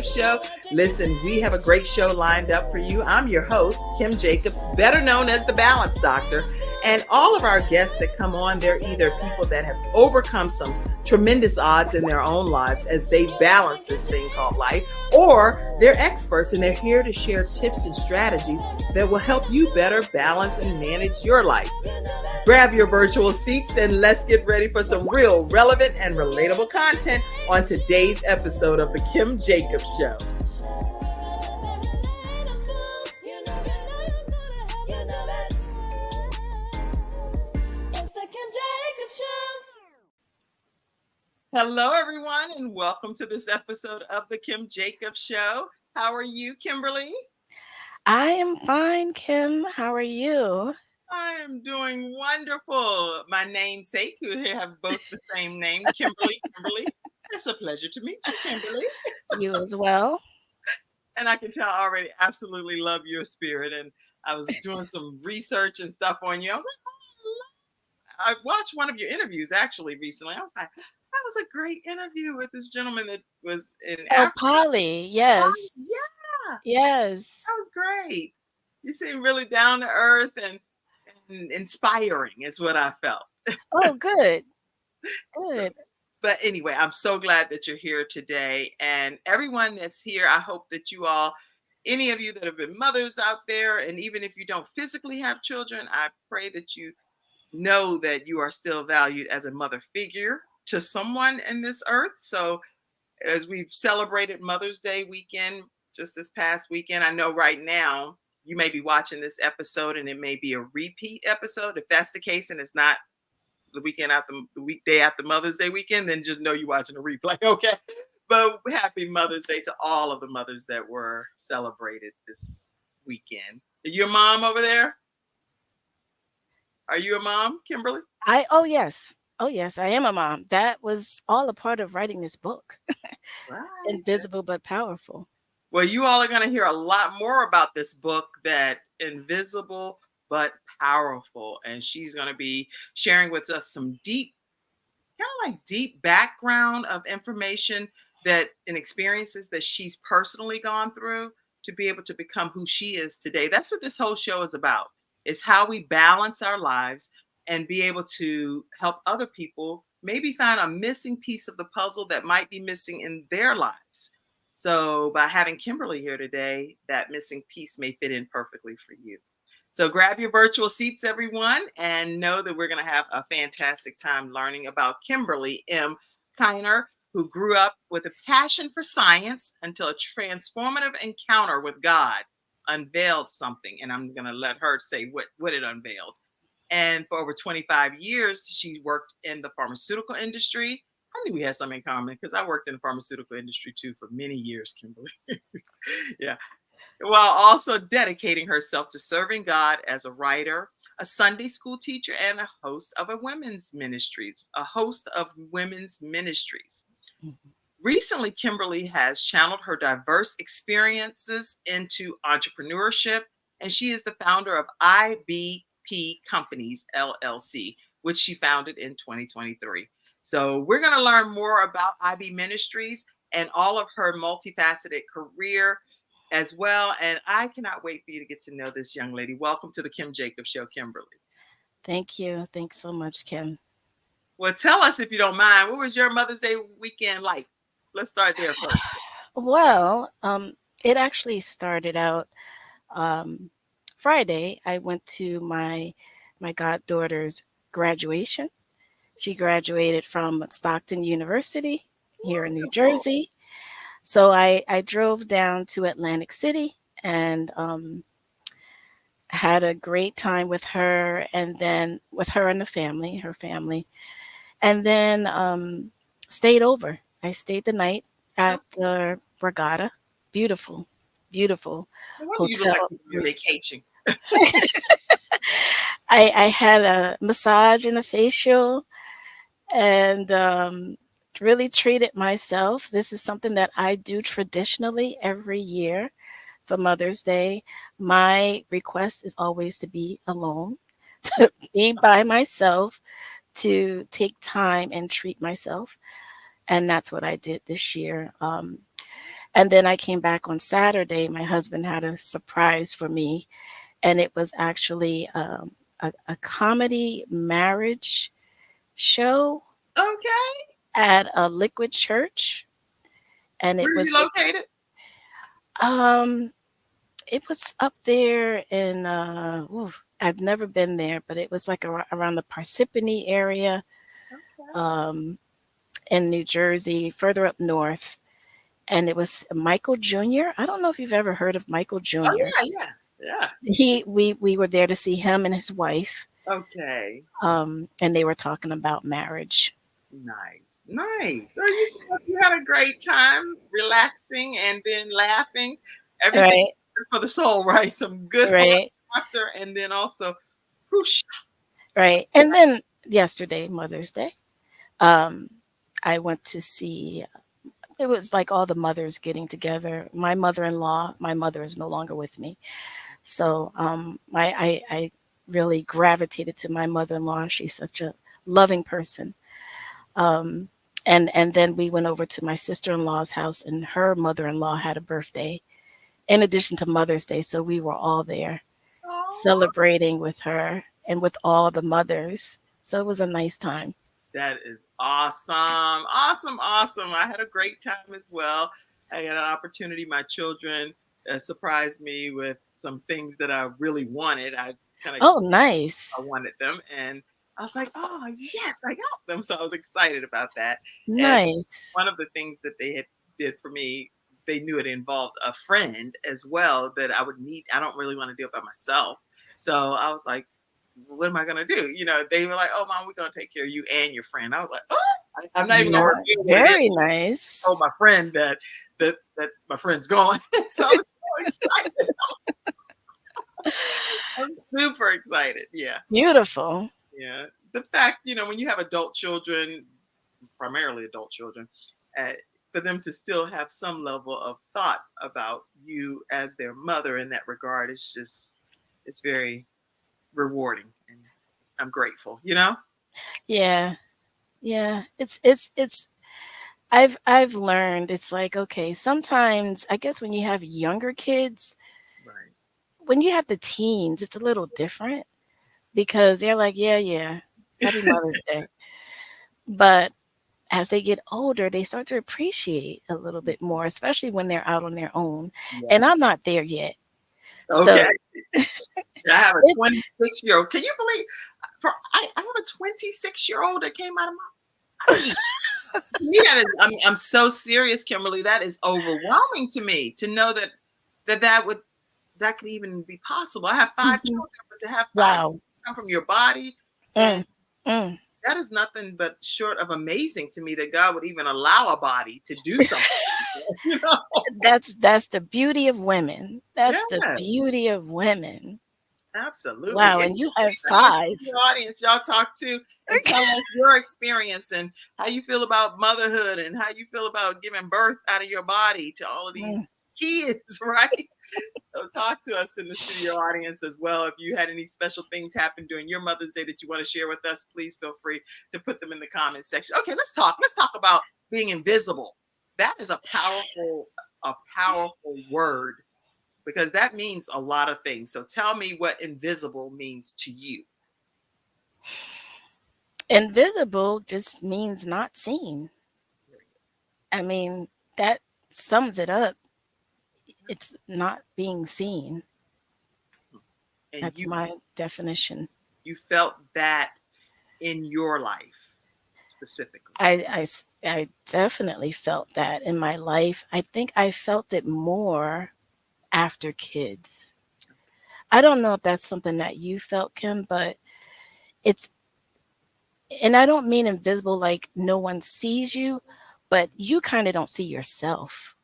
Show. Listen, we have a great show lined up for you. I'm your host, Kim Jacobs, better known as the Balance Doctor. And all of our guests that come on, they're either people that have overcome some tremendous odds in their own lives as they balance this thing called life, or they're experts and they're here to share tips and strategies that will help you better balance and manage your life. Grab your virtual seats and let's get ready for some real relevant and relatable content on today's episode of the Kim Jacobs Show. Hello, everyone, and welcome to this episode of the Kim Jacobs Show. How are you, Kimberly? I am fine, Kim. How are you? I am doing wonderful. My namesake, who have both the same name, Kimberly. It's a pleasure to meet you, Kimberly. You as well. And I can tell I already absolutely love your spirit. And I was doing some research and stuff on you. I was like, I watched one of your interviews actually recently. I was like, that was a great interview with this gentleman that was in Africa. Polly, yes. Yeah. Yes. That was great. You seem really down to earth and inspiring is what I felt. Oh, good. Good. But anyway, I'm so glad that you're here today. And everyone that's here, I hope that you all, any of you that have been mothers out there, and even if you don't physically have children, I pray that you know that you are still valued as a mother figure to someone in this earth. So as we've celebrated Mother's Day weekend, just this past weekend, I know right now you may be watching this episode and it may be a repeat episode. If that's the case and it's not the weekend after the weekday after Mother's Day weekend, then just know you're watching a replay, okay? But happy Mother's Day to all of the mothers that were celebrated this weekend. Are you a mom over there? Are you a mom, Kimberly? Oh yes, I am a mom. That was all a part of writing this book. Right. Invisible but Powerful. Well, you all are going to hear a lot more about this book, that Invisible but Powerful. And she's going to be sharing with us some deep background of information that and experiences that she's personally gone through to be able to become who she is today. That's what this whole show is about. It's how we balance our lives and be able to help other people maybe find a missing piece of the puzzle that might be missing in their lives. So by having Kimberly here today, that missing piece may fit in perfectly for you. So grab your virtual seats, everyone, and know that we're going to have a fantastic time learning about Kimberly Kiner, who grew up with a passion for science until a transformative encounter with God unveiled something. And I'm going to let her say what it unveiled. And for over 25 years, she worked in the pharmaceutical industry. I knew we had something in common because I worked in the pharmaceutical industry too for many years, Kimberly. Yeah. While also dedicating herself to serving God as a writer, a Sunday school teacher, and a host of women's ministries. Mm-hmm. Recently, Kimberly has channeled her diverse experiences into entrepreneurship, and she is the founder of IBP Companies, LLC, which she founded in 2023. So we're going to learn more about IB Ministries and all of her multifaceted career as well. And I cannot wait for you to get to know this young lady. Welcome to the Kim Jacobs Show, Kimberly. Thank you. Thanks so much, Kim. Well, tell us, if you don't mind, what was your Mother's Day weekend like? Let's start there first. Well, it actually started out Friday. I went to my goddaughter's graduation. She graduated from Stockton University here in New Jersey. So I drove down to Atlantic City and had a great time with her, and then with her and her family, and then stayed over. I stayed the night at the Regatta. Beautiful What hotel. Do you like your vacation? I had a massage and a facial, and really treated myself. This is something that I do traditionally every year for Mother's Day. My request is always to be alone, to be by myself, to take time and treat myself. And that's what I did this year. And then I came back on Saturday. My husband had a surprise for me, and it was actually a comedy marriage show Okay. at a liquid church. And Where it are you was located? um it was up there in I've never been there, but it was like around the Parsippany area, Okay. um in New Jersey, further up north. And it was Michael Jr. I don't know if you've ever heard of Michael Oh Jr. yeah, yeah, yeah. We were there to see him and his wife, Okay. and they were talking about marriage. Nice, nice. So you had a great time relaxing and then laughing. Everything Right, good for the soul, right? Some good right, laughter, and then also, whoosh. right. And then yesterday, Mother's Day, um, I went to see. It was like all the mothers getting together. My mother-in-law, my mother is no longer with me, so I really gravitated to my mother-in-law. She's such a loving person. Um, and then we went over to my sister-in-law's house, and her mother-in-law had a birthday in addition to Mother's Day, so we were all there Oh, celebrating with her and with all the mothers. So it was a nice time. that is awesome, awesome, awesome. I had a great time as well. I had an opportunity. My children surprised me with some things that I really wanted. I kind of Oh, I nice. wanted them, and I was like, "Oh yes, I got them!" So I was excited about that. And Nice. one of the things that they had did for me, they knew it involved a friend as well that I would need. I don't really want to do it by myself, so I was like, "What am I gonna do?" They were like, "Oh, mom, we're gonna take care of you and your friend." I was like, "Oh, I'm not even gonna Yeah, reveal what it is." very I told nice. my friend that my friend's gone, so I was so excited. I'm super excited. Yeah. Beautiful. Yeah. The fact, when you have adult children, primarily adult children, uh, for them to still have some level of thought about you as their mother in that regard is just, it's very rewarding. And I'm grateful. Yeah. Yeah. It's I've learned it's like, okay, sometimes I guess when you have younger kids, Right. when you have the teens, it's a little different because they're like, yeah, yeah, happy Mother's Day. But as they get older, they start to appreciate a little bit more, especially when they're out on their own. And I'm Yes. not there yet. Okay. So I have a it's 26-year-old. Can you believe I have a 26-year-old that came out of my body? To me, that is, I'm so serious, Kimberly. That is overwhelming to me to know that could even be possible. I have five Mhm. children, but to have five Wow. come from your body, and Mm, mm. that is nothing but short of amazing to me that God would even allow a body to do something. You know? That's the beauty of women. That's the Yeah, beauty of women. absolutely. Wow, And and you have please, I want to see 5. your audience. Y'all talk to and tell us your experience and how you feel about motherhood and how you feel about giving birth out of your body to all of these Mm. kids, right? So talk to us in the studio audience as well. If you had any special things happen during your Mother's Day that you want to share with us, please feel free to put them in the comment section. Okay, let's talk. Let's talk about being invisible. That is a powerful word because that means a lot of things. So tell me what invisible means to you. Invisible just means not seen. I mean, that sums it up. It's not being seen. And That's my definition. you felt that in your life specifically. I definitely felt that in my life. I think I felt it more after kids. I don't know if that's something that you felt, Kim, but it's, and I don't mean invisible like no one sees you, but you kind of don't see yourself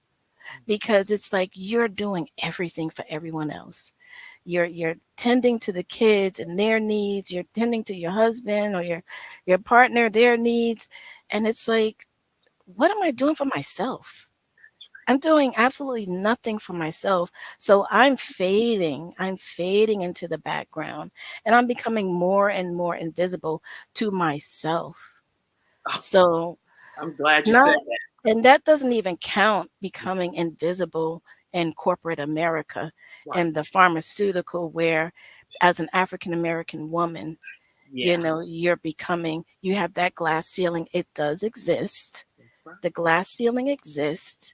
because it's like you're doing everything for everyone else. You're tending to the kids and their needs, you're tending to your husband or your partner, their needs, and it's like, what am I doing for myself? I'm doing absolutely nothing for myself. So I'm fading into the background and I'm becoming more and more invisible to myself. Oh, So I'm glad you said not that. And that doesn't even count becoming invisible in corporate America Right. and the pharmaceutical, where as an African American woman, Yeah. you have that glass ceiling. It does exist. That's right. The glass ceiling exists,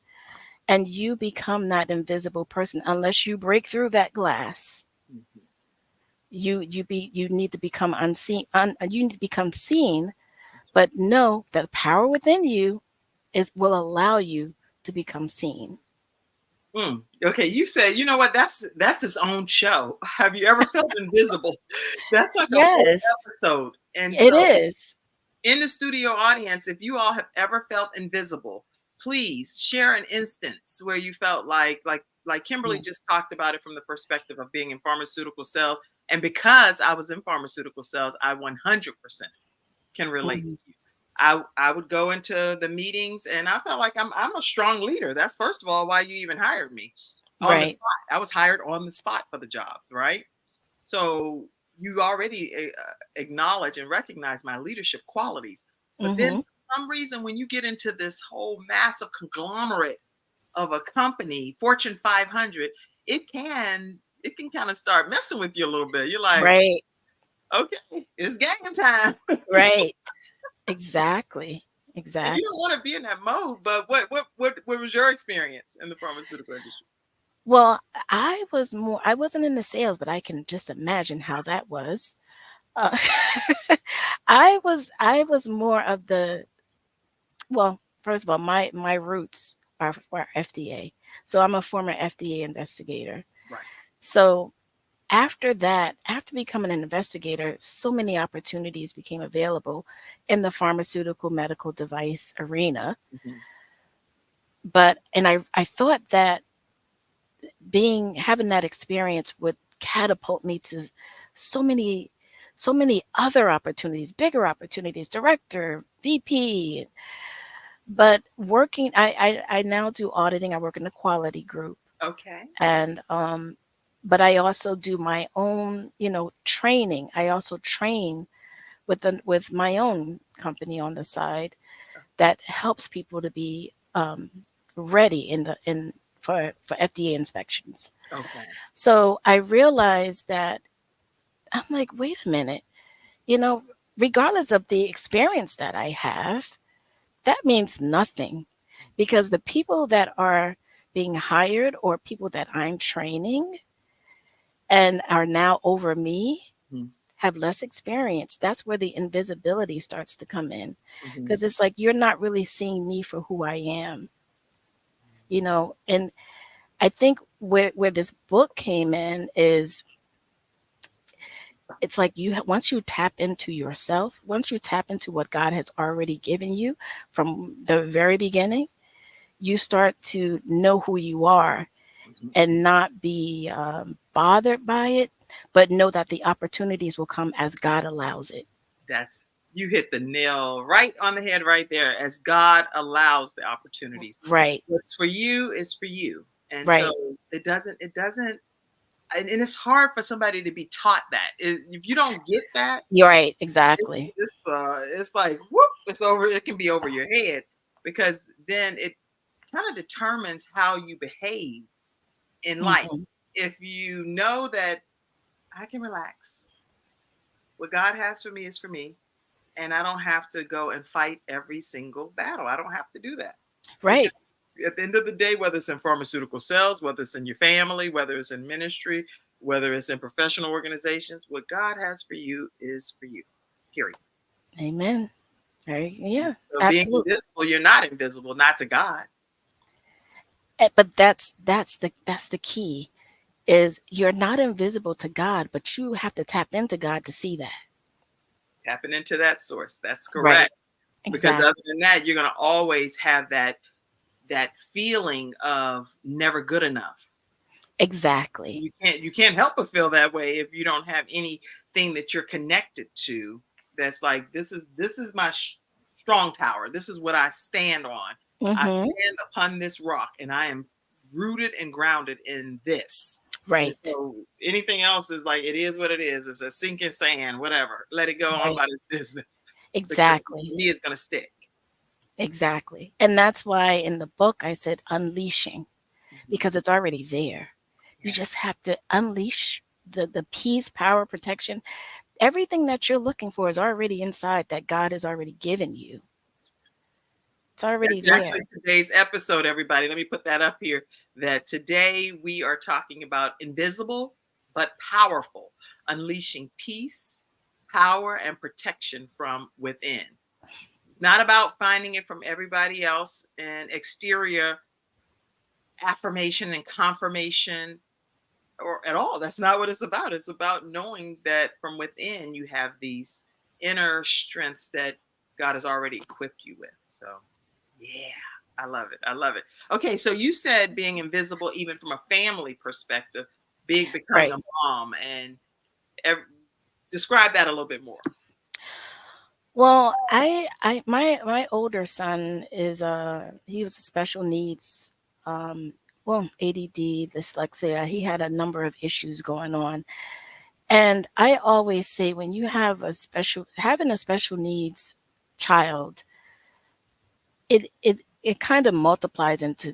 and you become that invisible person unless you break through that glass. Mhm. You need to become unseen. You need to become seen, That's right. but know that the power within you is will allow you to become seen. Okay, you said, you know what? That's its own show. Have you ever felt invisible? That's like a whole Yes, episode. And it so, is. in the studio audience, if you all have ever felt invisible, please share an instance where you felt like Kimberly Mm, just talked about it from the perspective of being in pharmaceutical sales. And because I was in pharmaceutical sales, I 100% can relate mhm. to you. I would go into the meetings and I felt like I'm a strong leader. That's first of all why you even hired me on the Right. spot. I was hired on the spot for the job, right? So you already acknowledge and recognize my leadership qualities. But then Mhm. for some reason, when you get into this whole massive conglomerate of a company, Fortune 500, it can kind of start messing with you a little bit. You're like, Right. okay, it's game time. Right. Exactly. And you don't Exactly. want to be in that mode. But what was your experience in the pharmaceutical industry? Well, I wasn't in the sales, but I can just imagine how that was. Uh, I was more of the well, first of all, my roots are FDA. So I'm a former FDA investigator. Right. So after that, after becoming an investigator, so many opportunities became available in the pharmaceutical medical device arena. Mhm. But and I thought that having that experience would catapult me to so many so many other opportunities, bigger opportunities, director, VP. But I now do auditing. I work in the quality group, Okay. and but I also do my own, training. I also train with my own company on the side that helps people to be ready in for FDA inspections. Okay. So I realized that I'm like, wait a minute, you know, regardless of the experience that I have, that means nothing, because the people that are being hired or people that I'm training and are now over me Mhm. have less experience. That's where the invisibility starts to come in, Mhm. because it's like you're not really seeing me for who I am, and I think where this book came in is it's like once you tap into yourself, once you tap into what God has already given you from the very beginning, you start to know who you are Mhm. and not be bothered by it, but know that the opportunities will come as God allows it. That's you hit the nail right on the head right there. As God allows the opportunities, Right, what's for you is for you, and so right. it doesn't, and it's hard for somebody to be taught that. If you don't get that, You're right, it's exactly. it's it's like whoop, it's over. It can be over your head because then it kind of determines how you behave in life. Hmm. If you know that I can relax, what God has for me is for me, and I don't have to go and fight every single battle. I don't have to do that Right, because at the end of the day, whether it's in pharmaceutical sales, whether it's in your family, whether it's in ministry, whether it's in professional organizations, what God has for you is for you. Period. amen. Very, yeah, So being absolutely. invisible, you're not invisible, not to God. But that's the key, is you're not invisible to God, but you have to tap into God to see that. Tapping into that source. That's Right, correct. Because other exactly, than that, you're gonna always have that feeling of never good enough. exactly. You can't help but feel that way if you don't have anything that you're connected to that's like this is my strong tower. This is what I stand on. I Hmm. stand upon this rock and I am rooted and grounded in this. And Right, so anything else is like it is what it is. It's a sinking sand, whatever. Let it go on right, about its business because for exactly. me it's gonna stick. Exactly. And that's why in the book I said unleashing, Mhm. because it's already there. You Yes. just have to unleash the peace, power, protection. Everything that you're looking for is already inside that God has already given you. It's already That's actually there. today's episode, everybody. Let me put that up here. That today we are talking about invisible but powerful, unleashing peace, power, and protection from within. It's not about finding it from everybody else and exterior affirmation and confirmation or at all. That's not what it's about. It's about knowing that from within you have these inner strengths that God has already equipped you with. So, yeah, I love it. I love it. Okay, so you said being invisible, even from a family perspective, big becoming a Right. mom, and ev- describe that a little bit more. Well, my older son is he was special needs, um, well, ADD, dyslexia. He had a number of issues going on, and I always say when you have having a special needs child, it kind of multiplies into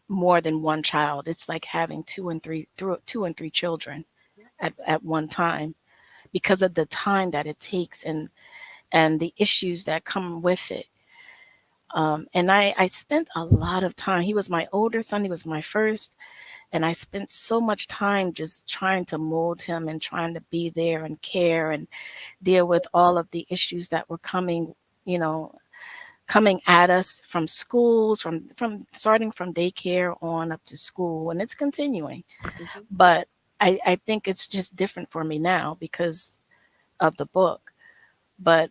more than one child. It's like having two and three children at one time because of the time that it takes and the issues that come with it. And I spent a lot of time. He was my older son. He was my first. And I spent so much time just trying to mold him and trying to be there and care and deal with all of the issues that were coming, you know, coming at us from schools, from starting from daycare on up to school. And it's continuing. Mhm. But I think it's just different for me now because of the book. But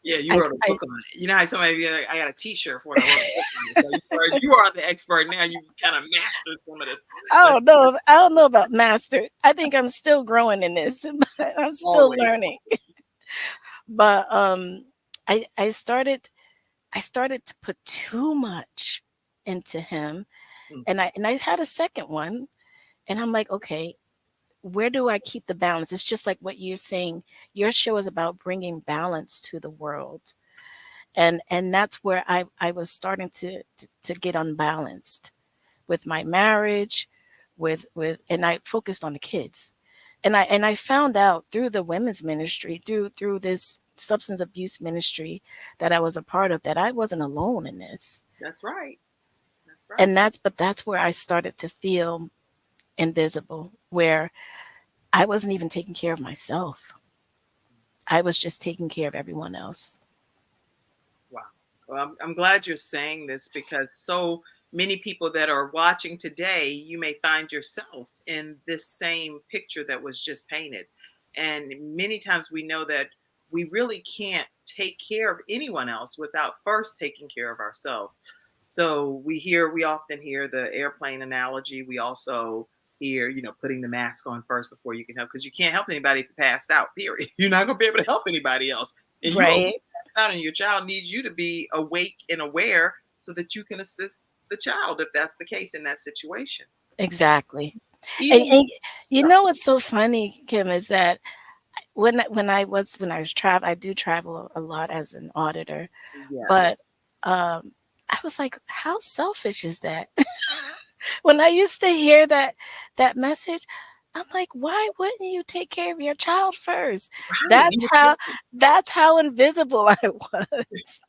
Yeah, you I, wrote a I book on it. You know how somebody be like, I got a T-shirt for it. I wrote a book on it. So you are the expert now. You've kind of mastered some of this. I don't Let's know. I don't know about master. I think I'm still growing in this. But I'm still always. learning. But I started to put too much into him, Mm, and I had a second one, and I'm like, okay, where do I keep the balance? It's just like what you're saying. Your show is about bringing balance to the world, and that's where I was starting to get unbalanced with my marriage, with and I focused on the kids. And I found out through the women's ministry, through this substance abuse ministry that I was a part of, that I wasn't alone in this. that's right. That's right. And that's where I started to feel invisible, where I wasn't even taking care of myself. I was just taking care of everyone else. Wow. Well, I'm glad you're saying this because so many people that are watching today, you may find yourself in this same picture that was just painted. And many times we know that we really can't take care of anyone else without first taking care of ourselves. So we often hear the airplane analogy. We also hear, putting the mask on first before you can help because you can't help anybody if you passed out, period. You're not going to be able to help anybody else. And you are Right. passed out, and your child needs you to be awake and aware so that you can assist the child if that's the case in that situation. Exactly. Even, And you yeah, know what's so funny, Kim, is that when I was travel, I do travel a lot as an auditor, yeah, but I was like, how selfish is that? When I used to hear that message, I'm like, why wouldn't you take care of your child first? right. That's how that's how invisible I was.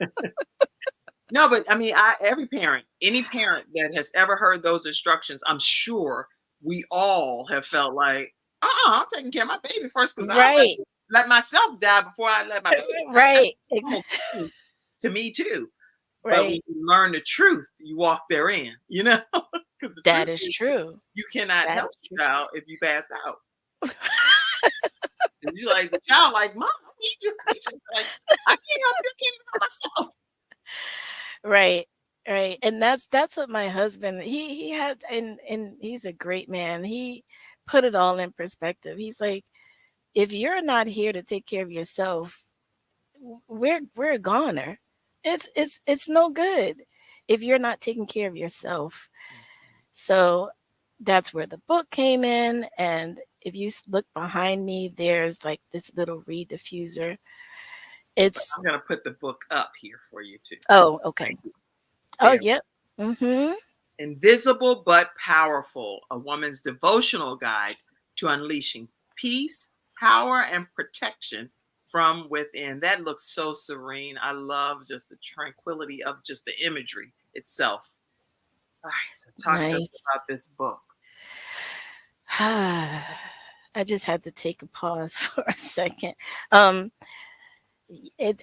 No, but I mean, every parent, any parent that has ever heard those instructions, I'm sure we all have felt like, I'm taking care of my baby first because I'll Right. let myself die before I let my baby die. That's Right. a normal thing to me too. But when Right. you learn the truth, you walk therein, because the truth That is is true. you cannot That help is the child if you passed out. And you like the child, like, Mom, I need you. Like, I can't help you, I can't even help myself. right. Right. And that's what my husband he had, and he's a great man. He put it all in perspective. He's like, if you're not here to take care of yourself, we're a goner. It's no good if you're not taking care of yourself. That's So that's where the book came in. And if you look behind me, there's like this little reed diffuser. But It's I'm gonna put the book up here for you too. oh, okay. Thank you. Oh, There. yep. Mm-hmm. Invisible but Powerful, a woman's devotional guide to unleashing peace, power, and protection from within. That looks so serene. I love just the tranquility of just the imagery itself. All right, so talk to us Nice. about this book. I just had to take a pause for a second. Um, it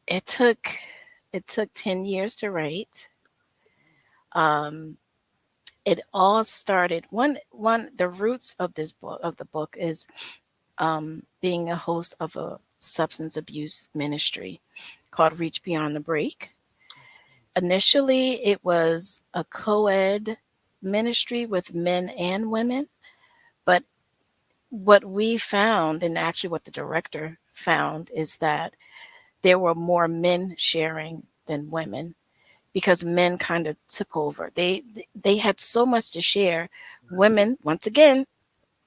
it took it took 10 years to write. Um, it all started one the roots of this book of the book is being a host of a substance abuse ministry called Reach Beyond the Break. Initially, it was a co-ed ministry with men and women, but what we found, and actually what the director found, is that there were more men sharing than women because men kind of took over. They had so much to share. Women, once again,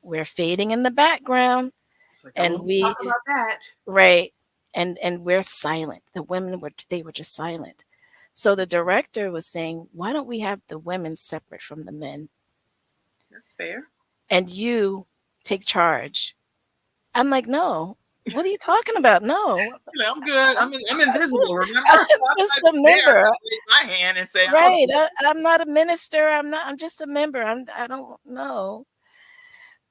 we're fading in the background, It's like I and won't talk we about that. right, and we're silent. The women were they were just silent. So the director was saying, why don't we have the women separate from the men, That's fair. and you take charge? I'm like, no. What are you talking about? No, I'm good. I'm invisible. Remember, I'm I'm just not a there. I member. raise my hand and say, "I'll Right. do it." I'm not a minister. I'm not. I'm just a member. I don't know.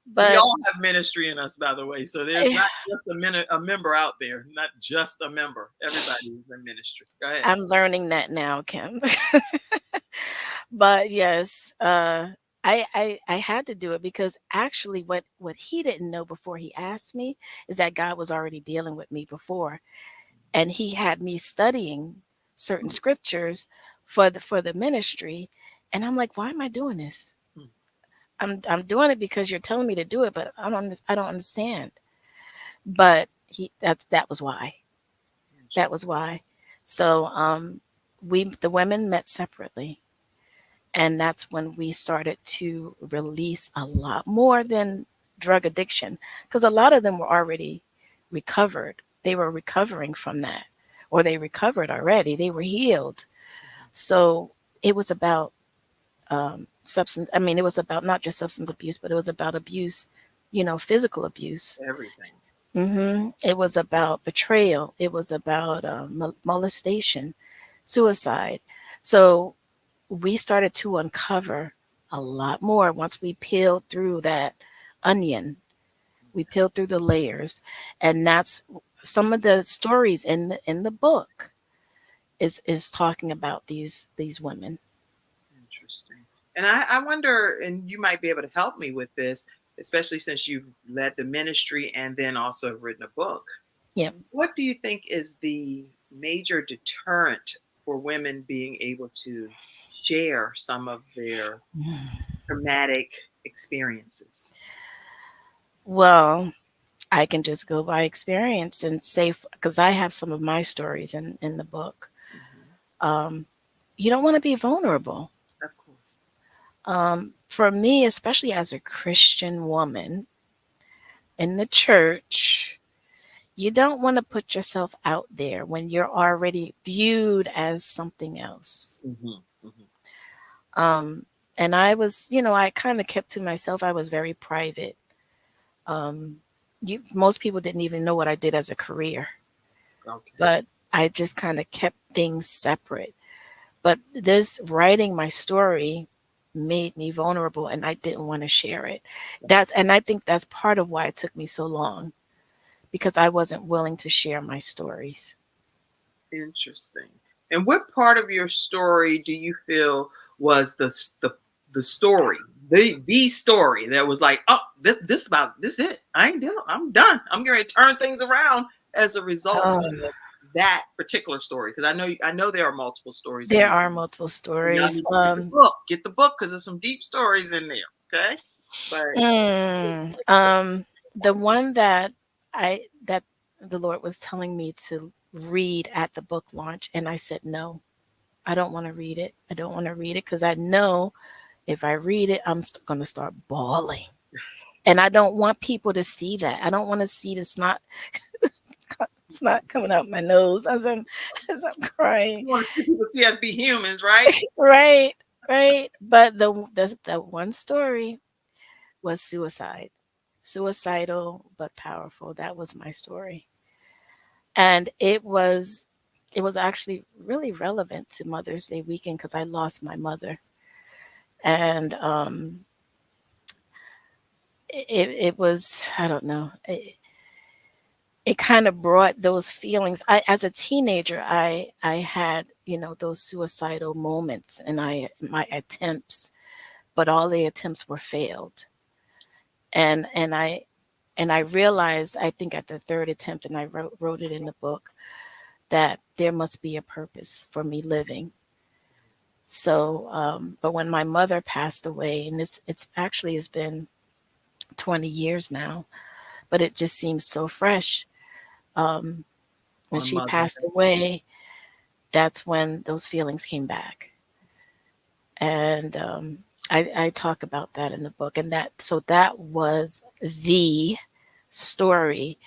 We But all have ministry in us, by the way. So there's not just a member out there, not just a member. Everybody is in ministry. Go ahead. I'm learning that now, Kim. But yes, I had to do it because actually, what he didn't know before he asked me is that God was already dealing with me before, and he had me studying certain scriptures for the ministry, and I'm like, why am I doing this? Hmm. I'm doing it because you're telling me to do it, but I don't understand. But that was why. That was Interesting. why. So we the women met separately, and that's when we started to release a lot more than drug addiction, because a lot of them were already recovered. They were recovering from that, or they recovered already. They were healed. So it was about substance. I mean, it was about not just substance abuse, but it was about abuse, physical abuse. Everything. It was about betrayal. It was about molestation, suicide. So we started to uncover a lot more once we peeled through that onion. We peeled through the layers, and that's some of the stories in the book is talking about these women. Interesting. And I wonder, and you might be able to help me with this, especially since you've led the ministry and then also have written a book. Yeah. What do you think is the major deterrent for women being able to share some of their traumatic experiences? Well, I can just go by experience and say, because I have some of my stories in the book. Mhm. Um, you don't want to be vulnerable. Of course. For me, especially as a Christian woman in the church, you don't want to put yourself out there when you're already viewed as something else. Hmm. Hmm. Um, and I was, I kind of kept to myself. I was very private. Um, most people didn't even know what I did as a career, Okay. but I just kind of kept things separate. But this writing my story made me vulnerable, and I didn't want to share it. And I think that's part of why it took me so long, because I wasn't willing to share my stories. Interesting. And what part of your story do you feel was the story, the story that was like, oh, this about this it? I ain't dealing. I'm done. I'm going to turn things around as a result Oh, of that particular story. Because I know there are multiple stories in there there. are multiple And y'all stories. need to get the book. Get the book because there's some deep stories in there. Okay, but Mm, the one that the Lord was telling me to read at the book launch, and I said no. I don't want to read it. I don't want to read it because I know if I read it, I'm going to start bawling. And I don't want people to see that. I don't want to see this not It's not coming out my nose as I'm as I'm crying. You want to see people see us be humans, right? Right, right. But the one story was suicide. Suicidal but powerful. That was my story. And it was actually really relevant to Mother's Day weekend because I lost my mother. And it was, I don't know, it kind of brought those feelings. As a teenager, I had, those suicidal moments, and my attempts, but all the attempts were failed. And I realized, I think at the third attempt, and I wrote it in the book, that there must be a purpose for me living. So, but when my mother passed away, and it's actually has been 20 years now, but it just seems so fresh. Um, when On she Mother's passed Day. away, that's when those feelings came back. And I talk about that in the book. And that was the story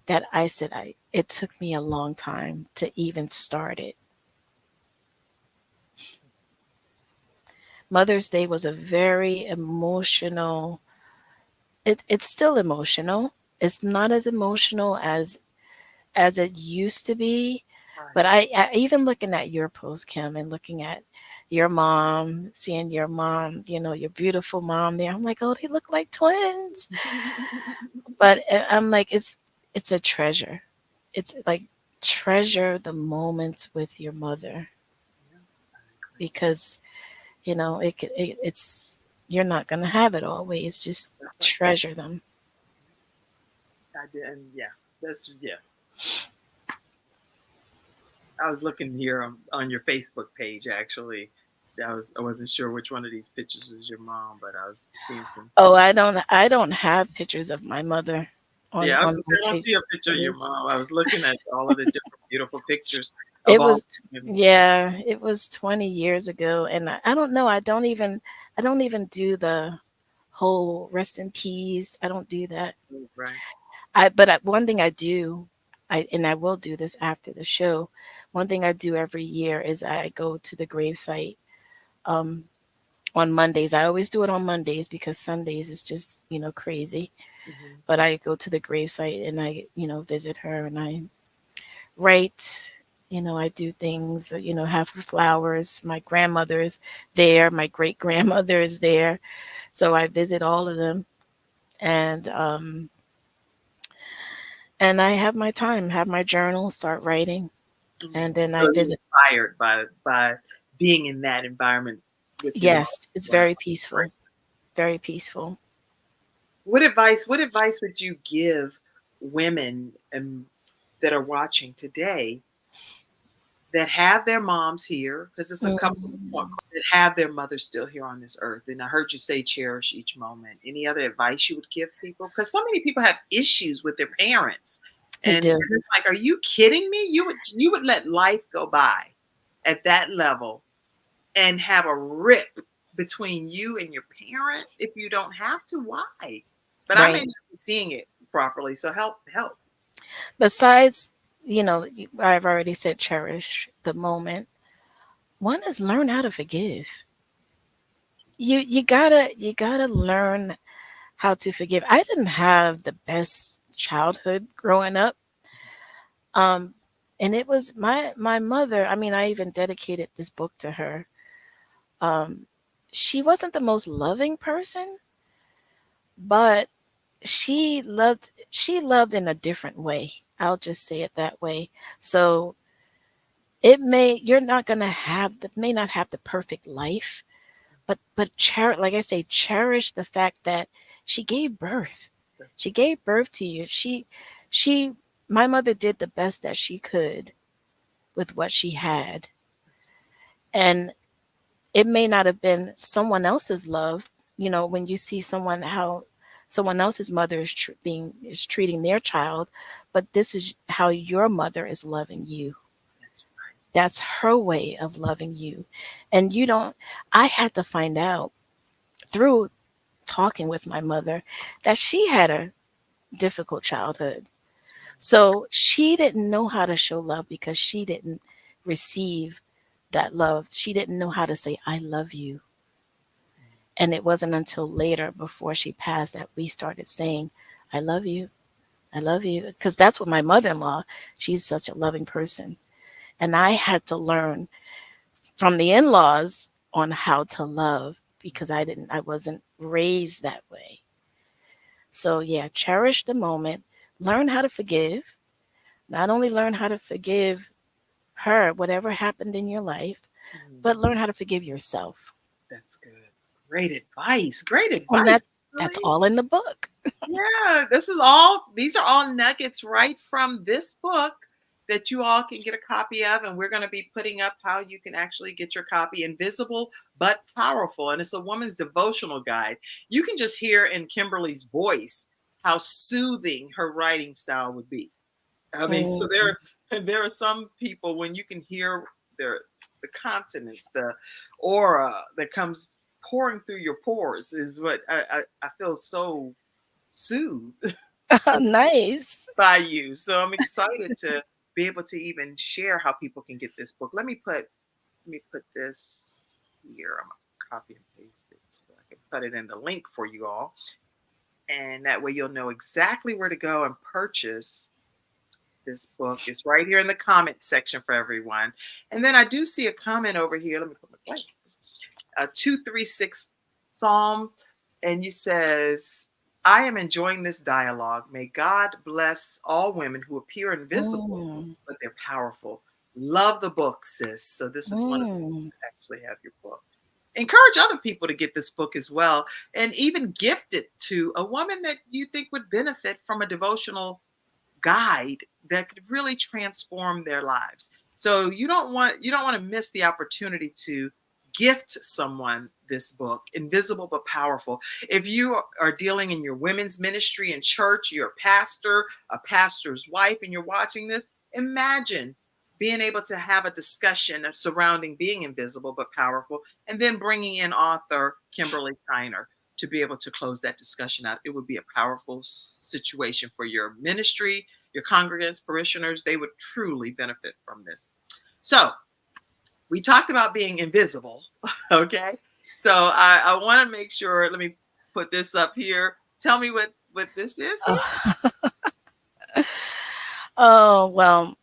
that I said, it took me a long time to even start it. Mother's Day was a very emotional, it's still emotional. It's not as emotional as it used to be. Right. But I even looking at your post, Kim, and looking at your mom, seeing your mom, your beautiful mom there, I'm like, oh, they look like twins. But I'm like, it's a treasure. It's like, treasure the moments with your mother, Yeah, I agree. because it's, you're not gonna have it always. Just That's right. treasure them. I did, and yeah, yeah. I was looking here on your Facebook page actually. I wasn't sure which one of these pictures is your mom, but I was seeing some. Oh, I don't have pictures of my mother Yeah, I was on gonna say my I don't see a Facebook picture of your page. mom. I was looking at all of the different beautiful pictures of It all. was, yeah, it was 20 years ago, and I don't know. I don't even do the whole rest in peace. I don't do that. Right. One thing I do, and I will do this after the show. One thing I do every year is I go to the gravesite um, on Mondays. I always do it on Mondays because Sundays is just crazy. Hmm. But I go to the gravesite and I visit her, and I write. I do things. Have her flowers. My grandmother is there. My great grandmother is there, so I visit all of them, and I have my time, have my journal, start writing, Hmm. and then So I you're visit. inspired by being in that environment with your mom. Yes, it's Wow. very Great. peaceful, very peaceful. What advice would you give women that are watching today that have their moms here? Because it's a couple Mm, that have their mothers still here on this earth. And I heard you say cherish each moment. Any other advice you would give people? Because so many people have issues with their parents. they And do, it's like, are you kidding me? You would let life go by at that level and have a rip between you and your parent if you don't have to. Why? But I may right. not be seeing it properly. So help. Besides, I've already said cherish the moment. One is learn how to forgive. You gotta learn how to forgive. I didn't have the best childhood growing up. Um, and it was my mother. I mean, I even dedicated this book to her. Um, she wasn't the most loving person, but she loved in a different way. I'll just say it that way. So you're not gonna may not have the perfect life, but like I say, cherish the fact that she gave birth. That's She gave birth to you. She my mother did the best that she could with what she had. that's And it may not have been someone else's love. When you see how someone else's mother is treating their child, but this is how your mother is loving you. that's right. That's her way of loving you. And you don't I had to find out through talking with my mother that she had a difficult childhood. So she didn't know how to show love because she didn't receive that love. She didn't know how to say, I love you. And it wasn't until later, before she passed, that we started saying, I love you. I love you. Because that's what my mother in law, she's such a loving person. And I had to learn from the in laws on how to love because I wasn't raised that way. So, yeah, cherish the moment, learn how to forgive. Not only learn how to forgive her, whatever happened in your life, but Mhm. learn how to forgive yourself. That's good. Great advice. Great And advice, that's Kimberly. all in the book. Yeah, these are all nuggets right from this book that you all can get a copy of. And we're going to be putting up how you can actually get your copy, Invisible but Powerful. And it's a woman's devotional guide. You can just hear in Kimberly's voice how soothing her writing style would be. I mean, so Mm. there are some people when you can hear their the continents, the aura that comes pouring through your pores is what I feel so soothed Nice. by you. So I'm excited to be able to even share how people can get this book. Let me put this here. I'm gonna copy and paste it so I can put it in the link for you all. And that way you'll know exactly where to go and purchase this book. It's right here in the comment section for everyone. And then I do see a comment over here. Let me put my glasses. 236 Psalm, and you says, I am enjoying this dialogue. May God bless all women who appear invisible, Mm. but they're powerful. Love the book, sis. So this is one of the Mm. that actually have your book. Encourage other people to get this book as well, and even gift it to a woman that you think would benefit from a devotional guide that could really transform their lives. So you don't want to miss the opportunity to gift someone this book, Invisible but Powerful. If you are dealing in your women's ministry in church, you're a pastor, a pastor's wife, and you're watching this, imagine being able to have a discussion surrounding being invisible but powerful, and then bringing in author Kimberly Kiner to be able to close that discussion out. It would be a powerful situation for your ministry, your congregants, parishioners. They would truly benefit from this. So we talked about being invisible. Okay. So I want to make sure, let me put this up here. Tell me what this is here. Oh, oh, well,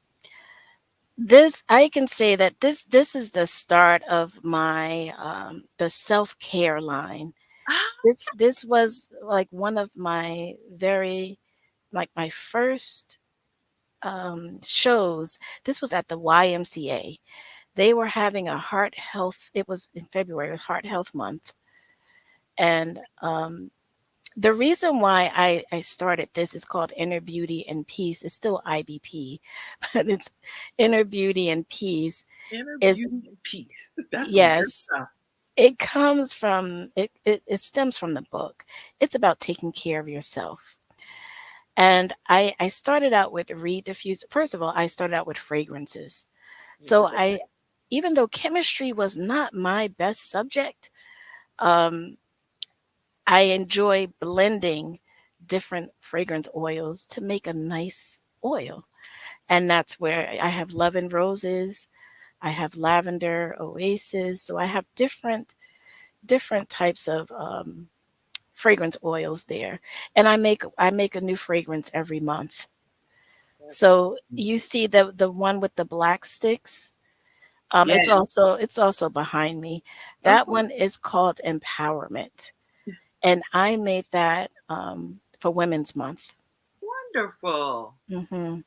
this I can say that this is the start of my the self-care line. Ah, This was like one of my very like my first shows. This was at the YMCA. They were having a heart health. It was in February. It was Heart Health Month, and the reason why I started this is called Inner Beauty and Peace. It's still IBP, but it's Inner Beauty and Peace. inner Is beauty and peace. That's some good yes, stuff. it comes from it stems from the book. It's about taking care of yourself. And I started out with reed diffuse. First of all, I started out with fragrances. So I even though chemistry was not my best subject, um, I enjoy blending different fragrance oils to make a nice oil. And that's where I have love and roses, I have lavender oasis. So I have different types of fragrance oils there. And I make a new fragrance every month. So you see the one with the black sticks. It's Yes. also behind me. That Okay. one is called Empowerment, and I made that for Women's Month. Wonderful. Hmm.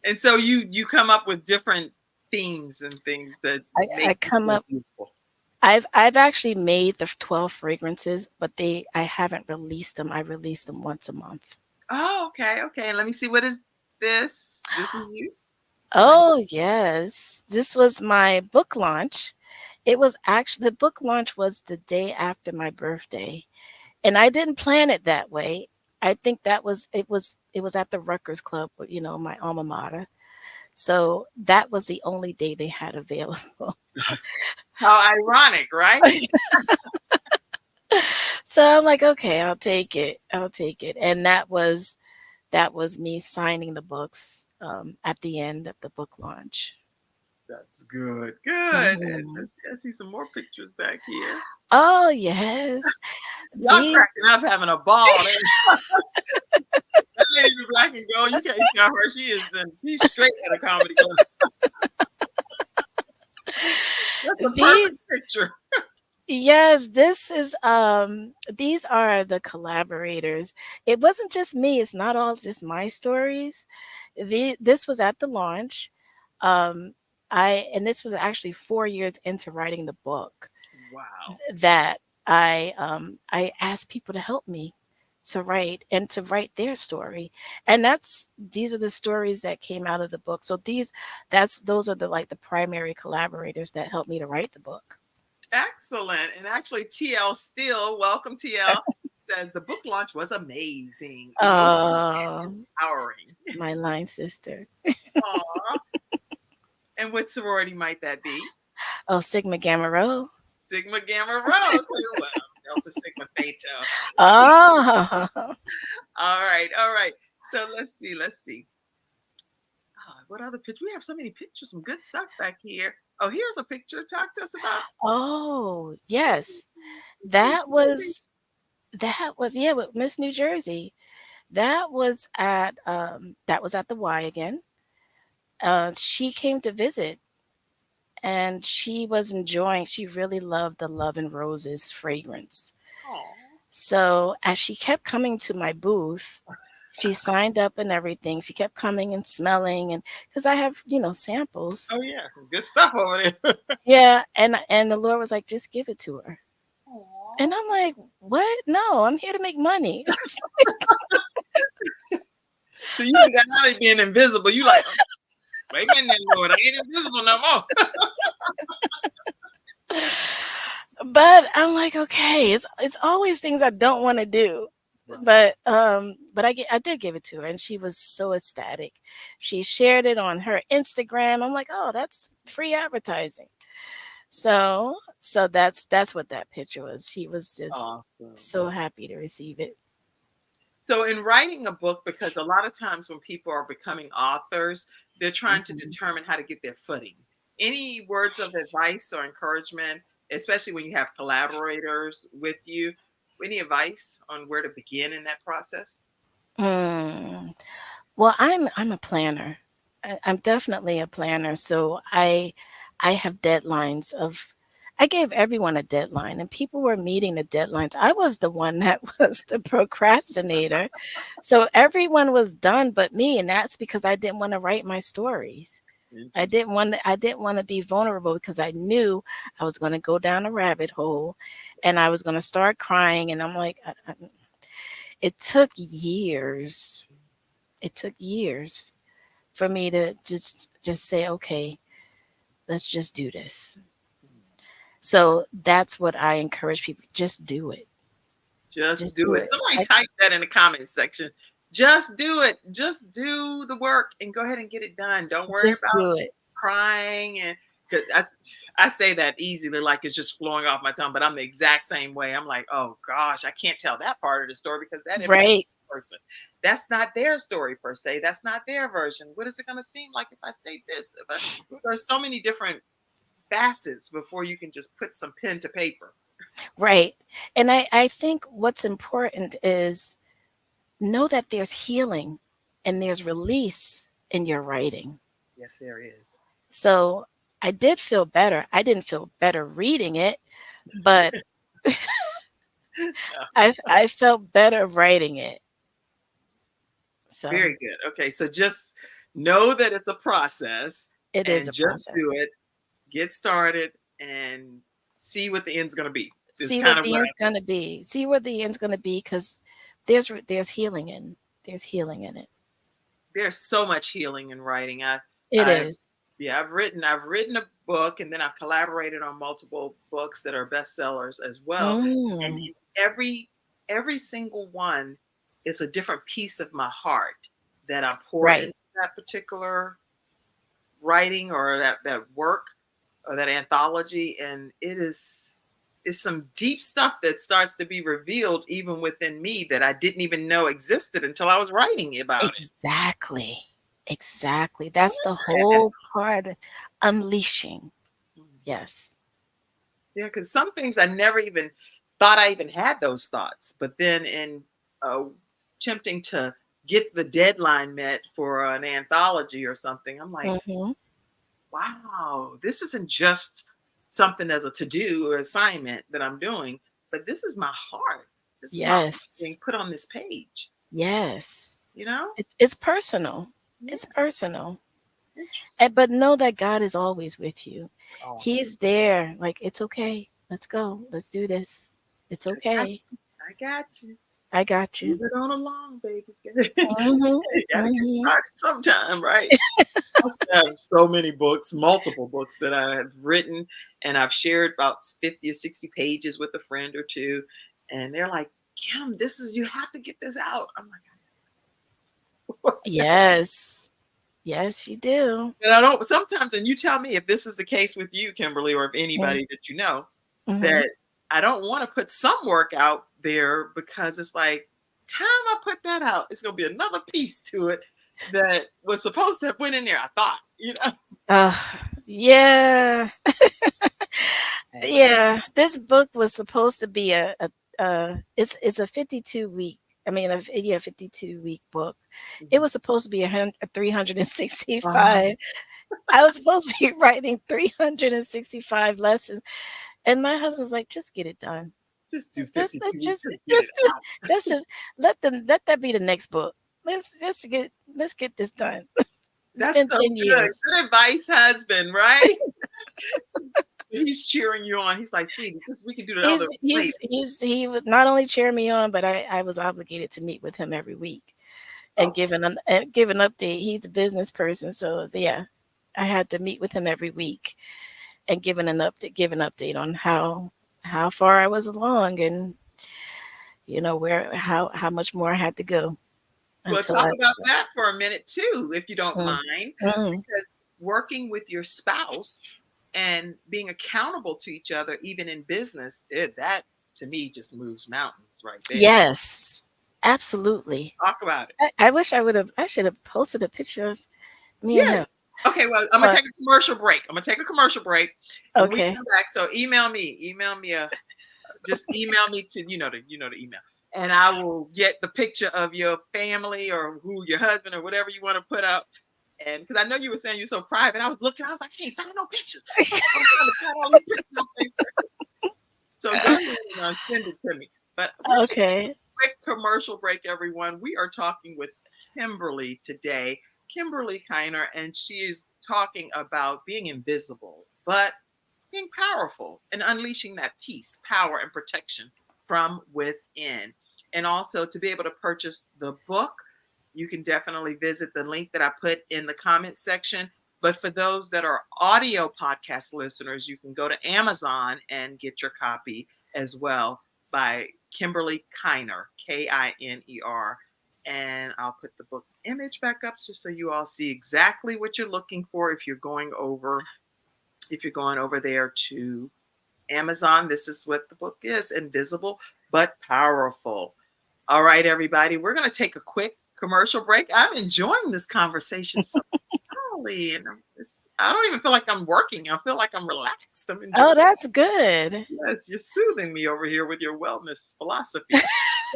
And so you come up with different themes and things that I make you come feel up. beautiful. I've actually made the 12 fragrances, but I haven't released them. I release them once a month. Oh, okay, okay. Let me see. What is this? This is you. Sign. Oh yes, this was my book launch. It was actually the book launch was the day after my birthday. And I didn't plan it that way. I think it was at the Rutgers Club, my alma mater. So that was the only day they had available. How ironic, right? So I'm like, okay, I'll take it. I'll take it. And that was that was me signing the books at the end of the book launch. That's good. Good. And Mhm. I see some more pictures back here. Oh, yes. Y'all These cracking up, having a ball. That lady in black and gold, you can't tell her. She's straight at a comedy club. That's a perfect these picture. yes, this is these are the collaborators. It wasn't just me, it's not all just my stories. This was at the launch. Um this was actually 4 years into writing the book Wow. that I asked people to help me to write their story. And these are the stories that came out of the book. So those are the primary collaborators that helped me to write the book. Excellent. And actually, TL Still, welcome TL, says the book launch was amazing, emotional and Oh, empowering. my line sister. Aw. And what sorority might that be? Oh, Sigma Gamma Rho. Sigma Gamma Rho. Well, Delta Sigma Theta. Oh, All right, all right. So let's see. What other picture? We have so many pictures, some good stuff back here. Oh, here's a picture. Talk to us about oh, yes. Miss New That Jersey. was yeah, with Miss New Jersey. That was at the Y again. She came to visit and she really loved the Love and Roses fragrance. Oh, So as she kept coming to my booth, she signed up and everything. She kept coming and smelling and because I have, samples. oh yeah, some good stuff over there. Yeah, and the Lord was like, just give it to her. Aw. And I'm like, what? No, I'm here to make money. So you done got out of being invisible. You like, wait a minute, Lord, I ain't invisible no more. But I'm like, okay, it's always things I don't want to do. Right. But I did give it to her and she was so ecstatic. She shared it on her Instagram. I'm like, oh, that's free advertising. So that's what that picture was. She was just Awesome. so happy to receive it. So in writing a book, because a lot of times when people are becoming authors, they're trying to Mhm. determine how to get their footing. Any words of advice or encouragement, especially when you have collaborators with you? Any advice on where to begin in that process? Mm. Well, I'm a planner. I'm definitely a planner. So I have deadlines of I gave everyone a deadline and people were meeting the deadlines. I was the one that was the procrastinator. So everyone was done but me and that's because I didn't want to write my stories. Interesting. I didn't want to be vulnerable because I knew I was going to go down a rabbit hole and I was going to start crying and I'm like it took years. It took years for me to just say, okay, let's just do this. So that's what I encourage people. Just do it. Just Just do do it. it. Somebody type that in the comment section. Just do it. Just do the work and go ahead and get it done. Don't worry Just about do it. crying and because I say that easily, like it's just flowing off my tongue, but I'm the exact same way. I'm like, oh gosh, I can't tell that part of the story because that impacts Right. the person. That's not their story per se. That's not their version. What is it going to seem like if I say this? So there's so many different facets before you can just put some pen to paper. Right. And I think what's important is know that there's healing and there's release in your writing. Yes, there is. So I did feel better. I didn't feel better reading it, but I felt better writing it. So Very good. Okay, so just know that it's a process it is and a just do process. it. Get started and see what the end's going to be. Is See kind what of the what end's I think. gonna be. See where the end's gonna be because there's healing there's healing in it. There's so much healing in writing. It I've is. yeah, I've written a book and then I've collaborated on multiple books that are bestsellers as well. And Mm, in every single one is a different piece of my heart that I pour into right. that particular writing or that work or that anthology, and is some deep stuff that starts to be revealed even within me that I didn't even know existed until I was writing about it. Exactly. Exactly. That's the whole part. Unleashing. Yes. Yeah, because some things I never even thought I even had those thoughts. But then in attempting to get the deadline met for an anthology or something, I'm like, Hmm. wow, this isn't just something as a to-do or assignment that I'm doing, but this is my heart. This is my heart being Yes. put on this page, Yes. you know? It's personal. It's Yes. personal. Interesting. But know that God is always with you. Oh, He's there. Like, it's okay. Let's go. Let's do this. It's I got okay. you. I got you. I got Move you. it on along, baby. Hmm. You gotta get Hmm. started sometime, right? I still have so many books, multiple books that I have written, and I've shared about 50 or 60 pages with a friend or two. And they're like, Kim, you have to get this out. I'm like, Yes. Yes, you do. and I don't sometimes, and you tell me if this is the case with you, Kimberly, or if anybody that you know, Mm-hmm. that I don't want to put some work out there because it's like, time I put that out, it's gonna be another piece to it that was supposed to have went in there. I thought, Uh, yeah. Yeah. This book was supposed to be it's a 52 week. I mean, yeah, 52-week book. It was supposed to be a Oh, 365. I was supposed to be writing 365 lessons. And my husband's like, just get it done. just do Let's 52 weeks, just just get it just out. let's just let that be the next book. Let's get this done. It's That's been so 10 good. years. Good advice, husband, right? He's cheering you on. He's like, sweetie, just we can do the other later. He would not only cheer me on, but I was obligated to meet with him every week and Oh, give an update. He's a business person, so yeah, I had to meet with him every week and give an update on how far I was along, and where how much more I had to go well, until talk I. about that for a minute too, if you don't Mm, mind, mm. because working with your spouse and being accountable to each other, even in business, that to me just moves mountains right there. Yes, absolutely. Talk about it. I wish I should have posted a picture of me and him. Yes. Okay, well, I'm gonna But take a commercial break. I'm gonna take a commercial break. When we okay. come back, so email me just email me to the email, and I will get the picture of your family or who your husband or whatever you want to put up. And because I know you were saying you're so private, I was looking, I was like, hey, find no pictures. I'm trying to find all these pictures on Facebook. So go ahead and send it to me. But we're gonna take Okay. a quick commercial break, everyone. We are talking with Kimberly today, Kimberly Kiner, and she is talking about being invisible, but being powerful and unleashing that peace, power, and protection from within. And also to be able to purchase the book, you can definitely visit the link that I put in the comment section. But for those that are audio podcast listeners, you can go to Amazon and get your copy as well by Kimberly Kiner, Kiner. And I'll put the book image back up so you all see exactly what you're looking for if you're going over there to Amazon. This is what the book is: invisible but powerful. All right, everybody, we're going to take a quick commercial break. I'm enjoying this conversation so thoroughly, and I don't even feel like I'm working. I feel like I'm relaxed. I'm enjoying. Oh, that's good. Yes, you're soothing me over here with your wellness philosophy,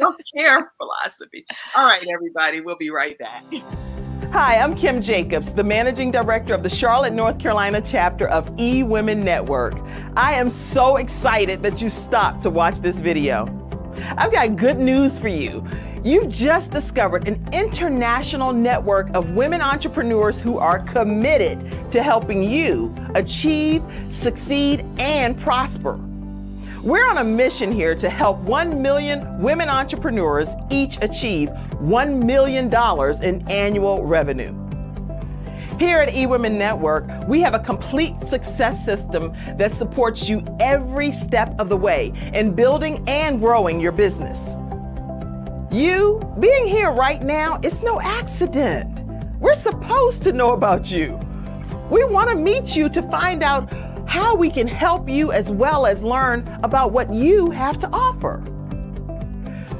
self-care philosophy. All right, everybody, we'll be right back. Hi, I'm Kim Jacobs, the Managing Director of the Charlotte, North Carolina chapter of eWomen Network. I am so excited that you stopped to watch this video. I've got good news for you. You've just discovered an international network of women entrepreneurs who are committed to helping you achieve, succeed, and prosper. We're on a mission here to help 1 million women entrepreneurs each achieve $1 million in annual revenue. Here at eWomen Network, we have a complete success system that supports you every step of the way in building and growing your business. You being here right now is no accident. We're supposed to know about you. We want to meet you to find out how we can help you as well as learn about what you have to offer.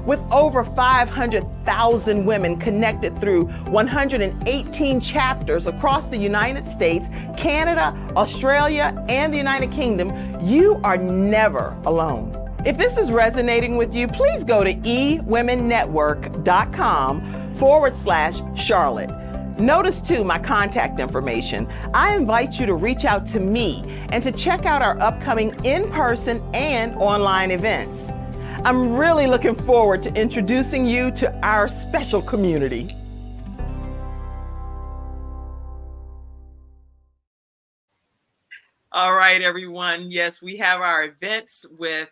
With over 500,000 women connected through 118 chapters across the United States, Canada, Australia, and the United Kingdom, you are never alone. If this is resonating with you, please go to ewomennetwork.com/Charlotte. Notice too my contact information. I invite you to reach out to me and to check out our upcoming in-person and online events. I'm really looking forward to introducing you to our special community. All right, everyone. Yes, we have our events with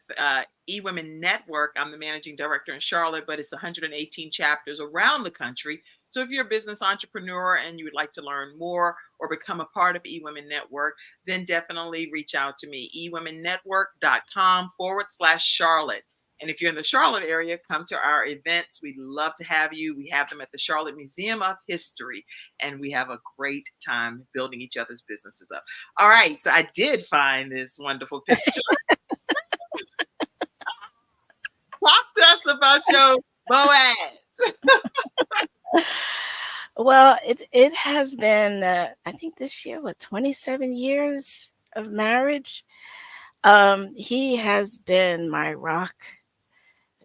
eWomen Network. I'm the managing director in Charlotte, but it's 118 chapters around the country. So if you're a business entrepreneur and you would like to learn more or become a part of eWomen Network, then definitely reach out to me, ewomennetwork.com/Charlotte. And if you're in the Charlotte area, come to our events. We'd love to have you. We have them at the Charlotte Museum of History, and we have a great time building each other's businesses up. All right, so I did find this wonderful picture. Talk to us about your Boaz. Well, it has been, I think this year, 27 years of marriage. He has been my rock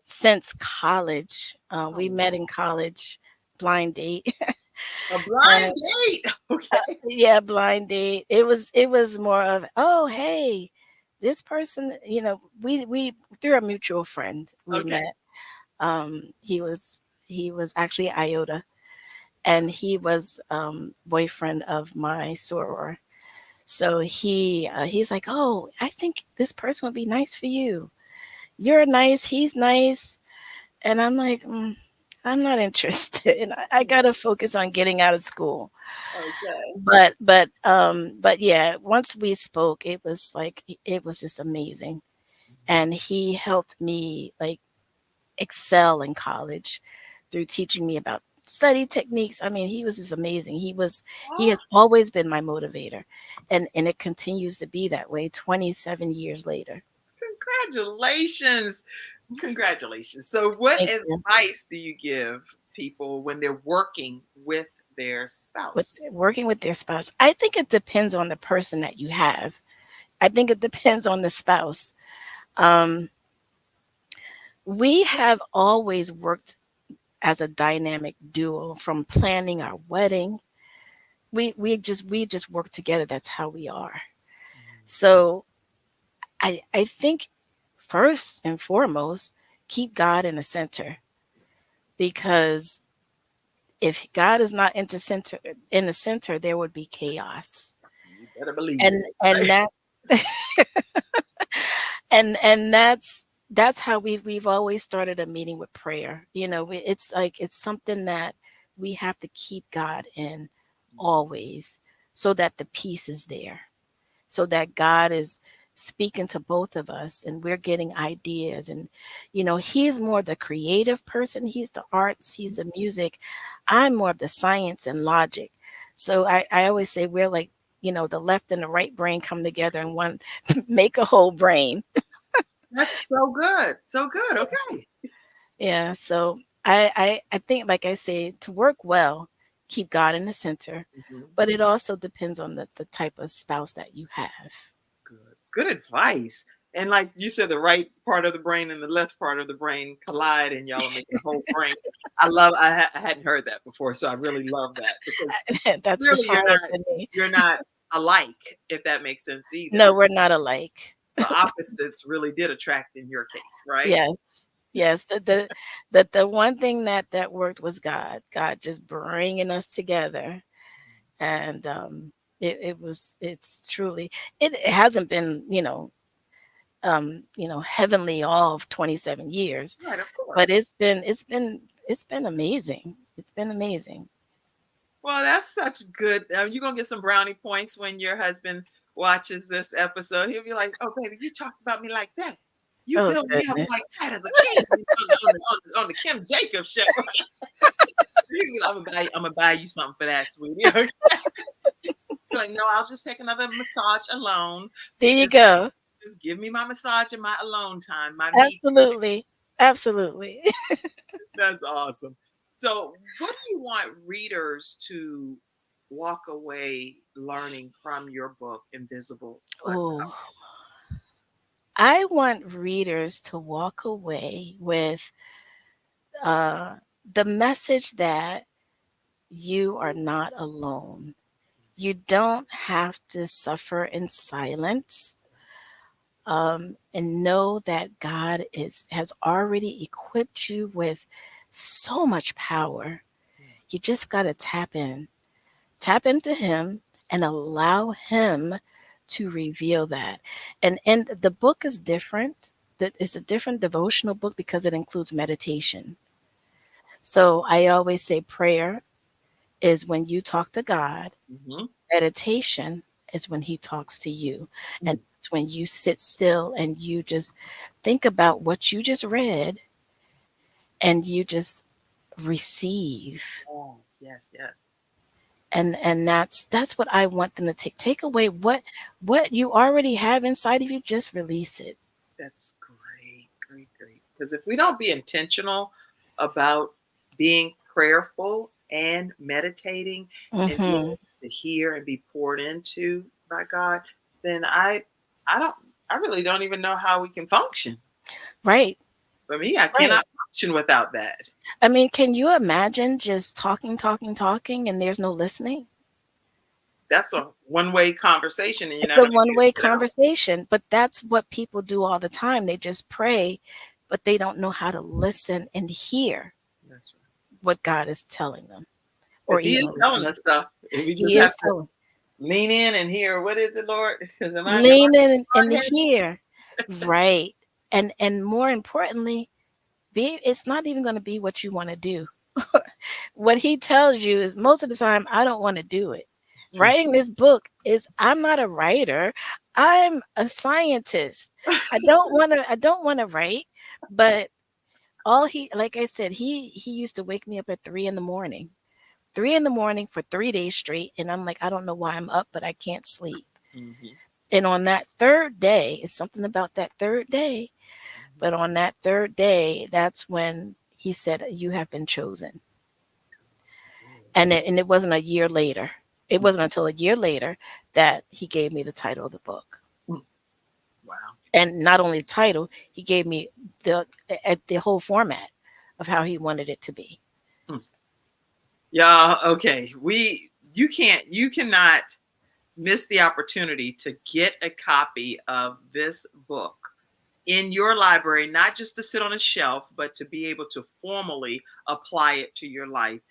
since college. We met in college, blind date. A blind date. Okay. Yeah, blind date. It was more of, oh, hey, this person, we through a mutual friend we met. He was actually Iota, and he was boyfriend of my soror. So he's like, oh, I think this person would be nice for you. You're nice, he's nice. And I'm like, I'm not interested. I gotta focus on getting out of school. Okay. But yeah, once we spoke, it was just amazing. And he helped me like excel in college through teaching me about study techniques. I mean, he was just amazing. He has always been my motivator, and it continues to be that way 27 years later. Congratulations. Congratulations. So what Thank you. advice do you give people when they're working with their spouse? Working with their spouse, I think it depends on the person that you have. I think it depends on the spouse. We have always worked as a dynamic duo from planning our wedding. We just work together. That's how we are. So I think first and foremost, keep God in the center, because if God is not in the center, there would be chaos. You better believe And it. and that's how we've always started a meeting with prayer. It's like it's something that we have to keep God in always, so that the peace is there, so that God is speaking to both of us and we're getting ideas. And he's more the creative person, he's the arts, he's the music. I'm more of the science and logic. So I always say we're like, the left and the right brain come together and one make a whole brain. That's so good. So good. Okay. Yeah, so I think, like I say, to work well, keep God in the center, but it also depends on the type of spouse that you have. Good advice. And like you said, the right part of the brain and the left part of the brain collide, and y'all are making a whole brain. I hadn't heard that before, so I really love that, because That's really the you're not alike, if that makes sense either. No, we're not alike. The opposites really did attract in your case, right? Yes. The one thing that worked was God just bringing us together. And it's truly, it hasn't been heavenly all of 27 years, Right, of course. but it's been amazing. It's been amazing. Well, that's such good. You're gonna get some brownie points when your husband watches this episode. He'll be like, "Oh, baby, you talked about me like that. You Oh, built me up goodness. like that as a kid on the Kim Jacobs show." I'm gonna buy you something for that, sweetie. Okay? You're like, no, I'll just take another massage alone. There you Just, go. just give me my massage and my alone time, my me. Absolutely. Absolutely. That's awesome. So, what do you want readers to walk away learning from your book, Invisible but Oh, I want readers to walk away with uh, the message that you are not alone. You don't have to suffer in silence. And know that God has already equipped you with so much power. You just got to tap into Him, and allow Him to reveal that. And the book is different. That it's a different devotional book because it includes meditation. So I always say prayer is when you talk to God. Mhm. Meditation is when He talks to you. And Mm. it's when you sit still and you just think about what you just read and you just receive. Yes, yes, yes. And that's what I want them to take away what you already have inside of you, just release it. That's great, great, great. Because if we don't be intentional about being prayerful and meditating and being Mhm. able to hear and be poured into by God, then I don't I really don't even know how we can function. Right. For me, I Right. cannot function without that. I mean, can you imagine just talking and there's no listening? That's a one-way conversation and you're It's not a going to get one-way it out. conversation, but that's what people do all the time. They just pray, but they don't know how to listen and hear That's right. what God is telling them or Because he even is telling receive us it. stuff. We just He have is to telling. lean in and hear what is it, Lord? Because am I Lean in and hard-headed? hear. Right. And more importantly, it's not even going to be what you want to do. What he tells you is most of the time I don't want to do it. Writing this book is I'm not a writer. I'm a scientist. I don't want to write, but all he like I said, he used to wake me up at 3 in the morning. 3 in the morning for 3 days straight. And I'm like, I don't know why I'm up, but I can't sleep. Mhm. And on that third day, it's something about that third day. Mhm. But on that third day, that's when he said, you have been chosen. And it wasn't a year later. It wasn't until a year later that he gave me the title of the book. Mm. Wow. And not only the title, he gave me the whole format of how he wanted it to be. Mm. Yeah, okay. You cannot miss the opportunity to get a copy of this book in your library, not just to sit on a shelf, but to be able to formally apply it to your life.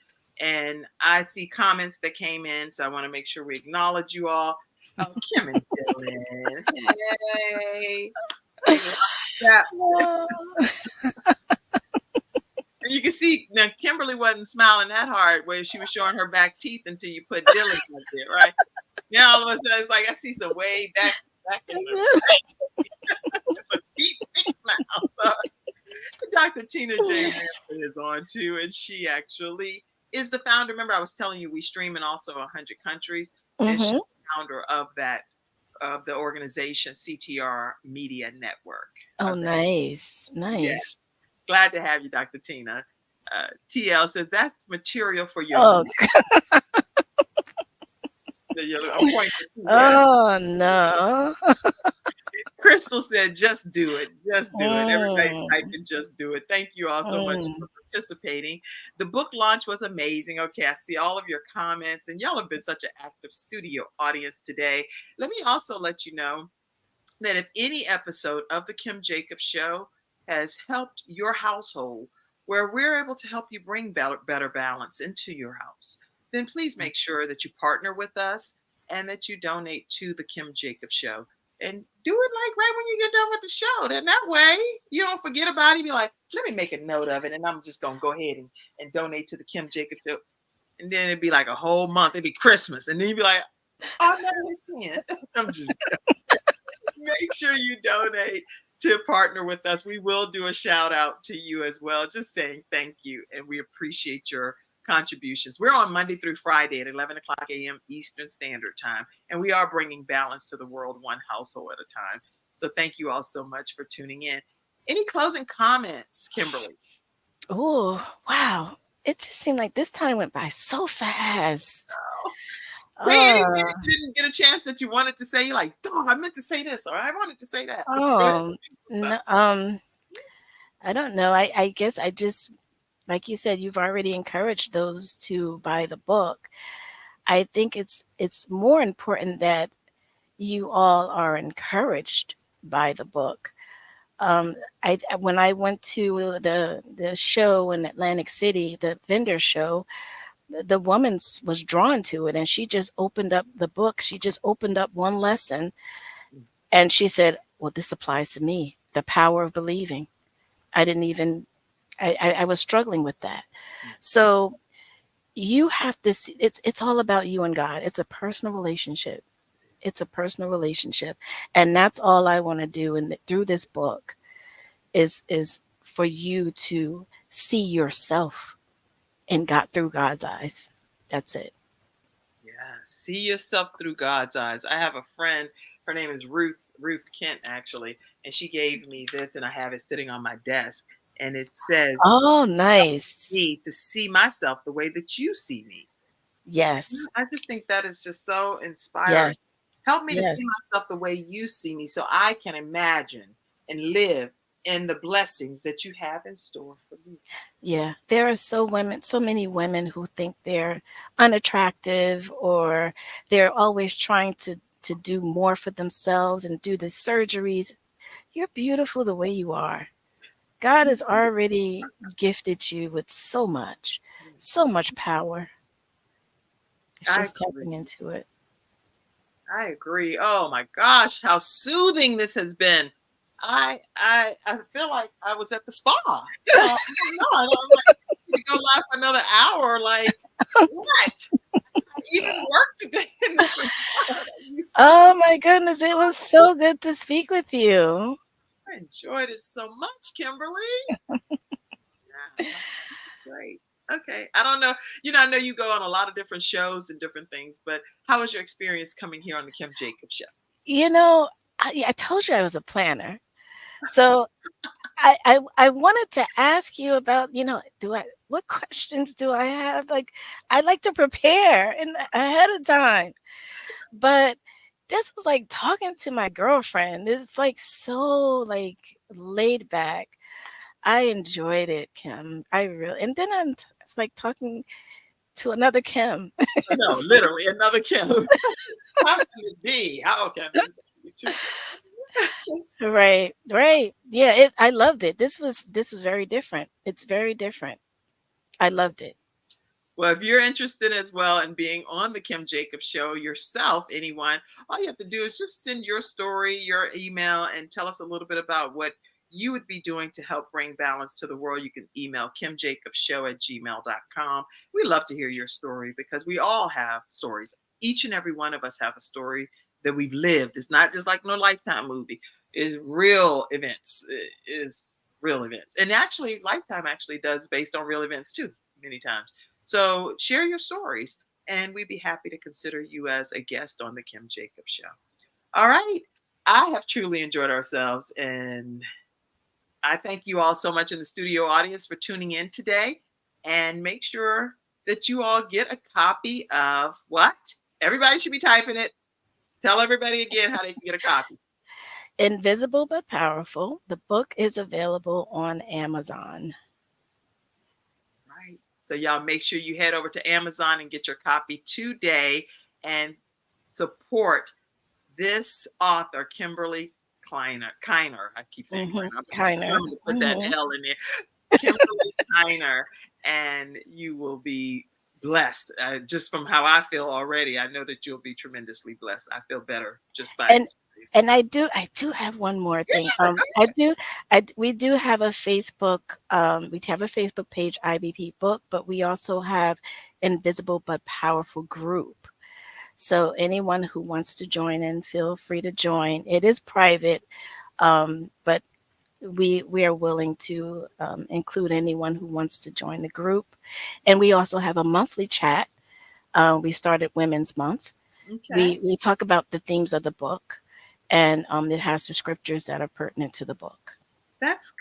And I see comments that came in, so I want to make sure we acknowledge you all. Oh, Kim and Dylan. Hey. They love that. And you can see now Kimberly wasn't smiling that hard where she was showing her back teeth until you put Dylan up there, right? Now all of a sudden it's like I see some way back in the it's a deep big smile. So Dr. Tina J. Ramsey is on too, and she actually is the founder. Remember, I was telling you we stream in also 100 countries, and she's Hmm. the founder of that of the organization CTR Media Network. Oh, Of that, nice. yeah. Nice. Glad to have you, Dr. Tina. TL says that's material for your Oh, I'm pointing to two yes. oh no. Crystal said, just do it. Just do it. Everybody's Mm, typing, just do it. Thank you all so much mm. for participating. The book launch was amazing. Okay, I see all of your comments, and y'all have been such an active studio audience today. Let me also let you know that if any episode of the Kim Jacobs Show has helped your household, where we're able to help you bring better balance into your house, then please make sure that you partner with us and that you donate to the Kim Jacobs Show. And do it like right when you get done with the show. Then that way you don't forget about it. Be like, let me make a note of it, and I'm just gonna go ahead and donate to the Kim Jacobs Show. And then it'd be like a whole month. It'd be Christmas, and then you'd be like, oh, I've never seen it. I'm just make sure you donate to partner with us. We will do a shout out to you as well, just saying thank you. And we appreciate your contributions. We're on Monday through Friday at 11 o'clock a.m. Eastern Standard Time, and we are bringing balance to the world one household at a time. So thank you all so much for tuning in. Any closing comments, Kimberly? Oh, wow. It just seemed like this time went by so fast. Say anything Uh, that you didn't get a chance that you wanted to say. You're like, oh, I meant to say this, or I wanted to say that. Go ahead, oh, say some stuff. no, I don't know. I guess I just, like you said, you've already encouraged those to buy the book. I think it's more important that you all are encouraged by the book. Um, I when I went to the show in Atlantic City, the vendor show, the woman was drawn to it, and she just opened up the book. She just opened up one lesson, and she said, "Well, this applies to me. The power of believing." I didn't even. I was struggling with that. So you have this. It's all about you and God. It's a personal relationship. It's a personal relationship, and that's all I want to do. And through this book, is for you to see yourself and God through God's eyes. That's it. Yeah, see yourself through God's eyes. I have a friend. Her name is Ruth Kent, actually, and she gave me this, and I have it sitting on my desk, and it says, Oh, nice. "Me to see myself the way that you see me." Yes. I just think that is just so inspiring. Yes. Help me to see Yes. myself the way you see me, so I can imagine and live in the blessings that you have in store for me. Yeah. There are so many women who think they're unattractive, or they're always trying to do more for themselves and do the surgeries. You're beautiful the way you are. God has already gifted you with so much power. It's I just agree. tapping into it. I agree. Oh my gosh, how soothing this has been. I feel like I was at the spa. So I don't know. I don't like to go live for another hour. Like what? I even work today in this regard. Oh my goodness, it was so good to speak with you. I enjoyed it so much, Kimberly. Yeah, great. Okay. I don't know. I know you go on a lot of different shows and different things, but how was your experience coming here on the Kim Jacobs Show? You know, I told you I was a planner. So I wanted to ask you about, do I what questions do I have? Like, I like to prepare and ahead of time. But this was like talking to my girlfriend. It's like so like laid back. I enjoyed it, Kim. I really, and then it's like talking to another Kim. No, It's like, literally another Kim. How can it be? How can it be? right, right. Yeah, I loved it. This was very different. It's very different. I loved it. Well, if you're interested as well in being on the Kim Jacobs Show yourself, anyone, all you have to do is just send your story, your email, and tell us a little bit about what you would be doing to help bring balance to the world. You can email kimjacobsshow@gmail.com. We love to hear your story because we all have stories. Each and every one of us have a story that we've lived. It's not just like no Lifetime movie. It's real events. It is real events. And actually, Lifetime actually does based on real events too, many times. So share your stories, and we'd be happy to consider you as a guest on the Kim Jacobs Show. All right. I have truly enjoyed ourselves, and I thank you all so much in the studio audience for tuning in today. And make sure that you all get a copy of what? Everybody should be typing it. Tell everybody again how they can get a copy. Invisible but Powerful. The book is available on Amazon. Right. So y'all make sure you head over to Amazon and get your copy today and support this author, Kimberly Kiner. I keep saying Hmm. Kiner. I'm Kiner. determined to put that Hmm. L in there. Kimberly Kiner, and you will be blessed. Just from how I feel already, I know that you'll be tremendously blessed. I feel better just by And this place. and I do have one more thing. We do have a Facebook page, IBP Book, but we also have Invisible but Powerful group. So anyone who wants to join in, feel free to join. It is private, but we are willing to include anyone who wants to join the group. And we also have a monthly chat. We started Women's Month. Okay. We talk about the themes of the book, and it has the scriptures that are pertinent to the book. That's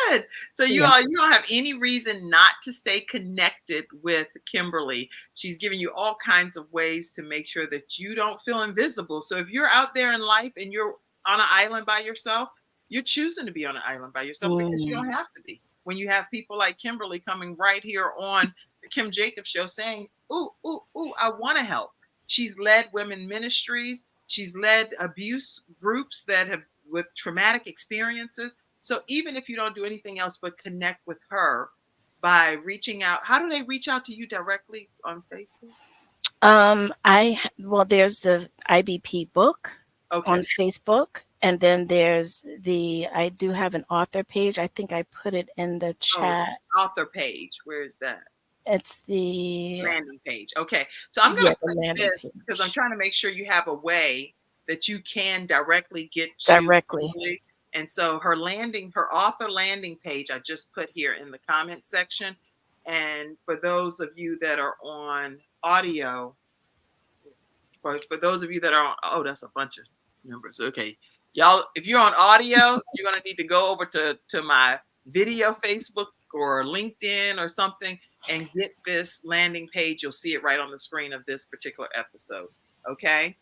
good. So you Yeah. don't have any reason not to stay connected with Kimberly. She's giving you all kinds of ways to make sure that you don't feel invisible. So if you're out there in life and you're on an island by yourself, you're choosing to be on an island by yourself because you Mm. don't have to be. When you have people like Kimberly coming right here on the Kim Jacobs Show saying, "Ooh, ooh, ooh, I want to help." She's led women ministries. She's led abuse groups that have with traumatic experiences. So even if you don't do anything else but connect with her by reaching out, how do they reach out to you directly on Facebook? Well, there's the IBP book Okay. on Facebook, and then I do have an author page. I think I put it in the Oh, chat. author page. Where is that? It's the Landing page. Okay. So I'm going yeah, to the put landing this because I'm page trying to make sure you have a way that you can directly get to directly. Kimberly. And so her author landing page, I just put here in the comment section. And for those of you that are on audio, for those of you that are on, oh, that's a bunch of numbers. Okay. Y'all, if you're on audio, you're going to need to go over to my video Facebook or LinkedIn or something and get this landing page. You'll see it right on the screen of this particular episode. Okay.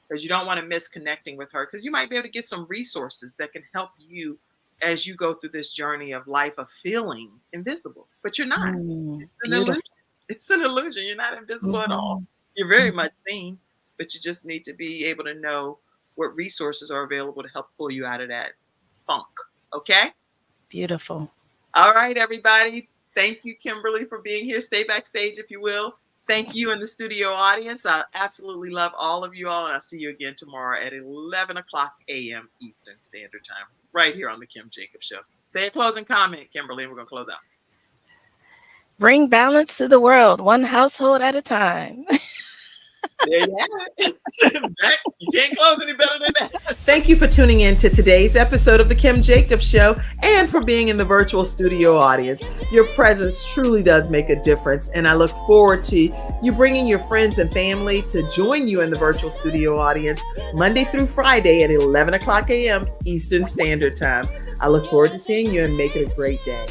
Because you don't want to miss connecting with her, because you might be able to get some resources that can help you as you go through this journey of life of feeling invisible, but you're not. It's an Beautiful. illusion. It's an illusion. You're not invisible at all. Mhm. You're very much seen, but you just need to be able to know what resources are available to help pull you out of that funk. Okay? Beautiful. All right, everybody. Thank you, Kimberly, for being here. Stay backstage, if you will. Thank you in the studio audience. I absolutely love all of you all, and I'll see you again tomorrow at 11 o'clock a.m. Eastern Standard Time, right here on the Kim Jacobs Show. Say a closing comment, Kimberly, and we're going to close out. Bring balance to the world, one household at a time. There you have it. You can't close any better than that. Thank you for tuning in to today's episode of the Kim Jacobs Show and for being in the virtual studio audience. Your presence truly does make a difference, and I look forward to you bringing your friends and family to join you in the virtual studio audience Monday through Friday at 11 o'clock a.m. Eastern Standard Time. I look forward to seeing you and make it a great day.